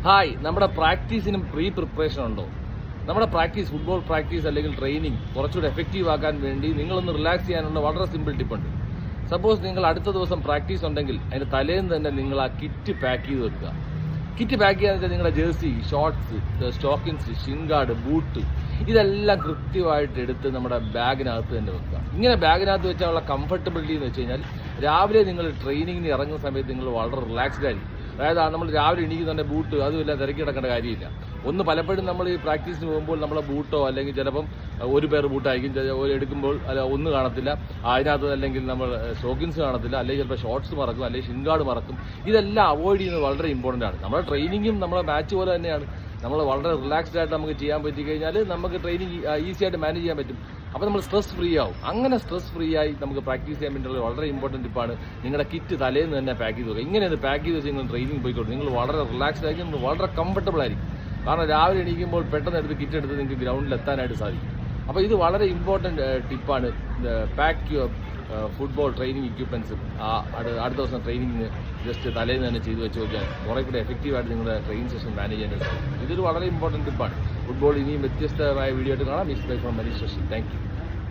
Hi, നമ്മുടെ പ്രാക്ടീസിനും preparation ഉണ്ടോ? നമ്മുടെ ഫുട്ബോൾ പ്രാക്ടീസ് അല്ലെങ്കിൽ ട്രെയിനിങ് കുറച്ചുകൂടി എഫക്റ്റീവ് ആക്കാൻ വേണ്ടി നിങ്ങളൊന്ന് റിലാക്സ് ചെയ്യാനുള്ള വളരെ സിമ്പിൾ ടിപ്പുണ്ട്. സപ്പോസ് നിങ്ങൾ അടുത്ത ദിവസം പ്രാക്ടീസ് ഉണ്ടെങ്കിൽ അതിന്റെ തലേന്ന് തന്നെ നിങ്ങൾ ആ കിറ്റ് പാക്ക് ചെയ്ത് വെക്കുക. കിറ്റ് പാക്ക് ചെയ്യാന്ന് വെച്ചാൽ നിങ്ങളുടെ jersey, shorts, stockings, shin guard, boot ഇതെല്ലാം കൃത്യമായിട്ട് എടുത്ത് നമ്മുടെ ബാഗിനകത്ത് തന്നെ വെക്കുക. ഇങ്ങനെ ബാഗിനകത്ത് വെച്ചാലുള്ള കംഫർട്ടബിലിറ്റി എന്ന് വെച്ച് കഴിഞ്ഞാൽ രാവിലെ നിങ്ങൾ ട്രെയിനിങ്ങിന് ഇറങ്ങുന്ന സമയത്ത് നിങ്ങൾ വളരെ റിലാക്സ്ഡ് ആയിരിക്കും. അതായത് നമ്മൾ രാവിലെ എണീക്കുന്നുണ്ടെ ബൂട്ട് അതുമില്ല തിരക്കി കിടക്കേണ്ട കാര്യമില്ല. പലപ്പോഴും നമ്മൾ ഈ പ്രാക്ടീസിന് പോകുമ്പോൾ നമ്മളെ ബൂട്ടോ അല്ലെങ്കിൽ ചിലപ്പം ഒരു പേർ ബൂട്ടായിരിക്കും എടുക്കുമ്പോൾ അല്ല ഒന്ന് കാണത്തില്ല, അതിനകത്ത് അല്ലെങ്കിൽ നമ്മൾ സ്റ്റോക്കിൻസ് കാണത്തില്ല, അല്ലെങ്കിൽ ചിലപ്പോൾ ഷോർട്സ് മറക്കും, അല്ലെങ്കിൽ ഷിൻ ഗാർഡ് മറക്കും. ഇതെല്ലാം അവോയ്ഡ് ചെയ്യുന്നത് വളരെ ഇമ്പോർട്ടൻ്റ് ആണ്. നമ്മുടെ ട്രെയിനിങ്ങും നമ്മുടെ മാച്ച് പോലെ തന്നെയാണ്. നമ്മൾ വളരെ റിലാക്സ്ഡ് ആയിട്ട് നമുക്ക് ചെയ്യാൻ പറ്റിക്കഴിഞ്ഞാൽ നമുക്ക് ട്രെയിനിങ് ഈസി ആയിട്ട് മാനേജ് ചെയ്യാൻ പറ്റും. അപ്പോൾ നമ്മൾ സ്ട്രെസ് ഫ്രീ ആവും. അങ്ങനെ സ്ട്രെസ് ഫ്രീ ആയി നമുക്ക് പ്രാക്ടീസ് ചെയ്യാൻ വേണ്ടിയുള്ള വളരെ ഇമ്പോർട്ടൻറ്റ് ടിപ്പാണ് നിങ്ങളുടെ കിറ്റ് തലേന്ന് തന്നെ പാക്ക് ചെയ്ത് വെക്കുക. ഇങ്ങനെ പാക്ക് ചെയ്ത് വെച്ച് നിങ്ങൾ ട്രെയിനിങ് പോയിക്കോട്ടെ. നിങ്ങൾ വളരെ റിലാക്സ്ഡ് ആയിരിക്കും, നിങ്ങൾ വളരെ കംഫർട്ടബിൾ ആയിരിക്കും. കാരണം രാവിലെ എണീക്കുമ്പോൾ പെട്ടെന്ന് എടുത്ത് കിറ്റ് എടുത്ത് നിങ്ങൾക്ക് ഗ്രൗണ്ടിൽ എത്താനായിട്ട് സാധിക്കും. അപ്പോൾ ഇത് വളരെ ഇമ്പോർട്ടൻറ്റ് ടിപ്പാണ്. Pack your football training equipments അടുത്ത ദിവസം ട്രെയിനിങ്ങിന് ജസ്റ്റ് തലേന്ന് തന്നെ ചെയ്ത് വെച്ച് നോക്കിയാൽ കുറേ കൂടെ എഫക്റ്റീവായിട്ട് നിങ്ങളുടെ ട്രെയിനിങ് സെഷൻ മാനേജ് ചെയ്യാനായിട്ട് സാധിക്കും. ഇതൊരു വളരെ ഇമ്പോർട്ടൻറ്റ് ടിപ്പാണ്. ഫുട്ബോൾ ഇനിയും വ്യത്യസ്തമായ വീഡിയോ ആയിട്ട് കാണാം. Miss bye from Manish Shashi. Thank U.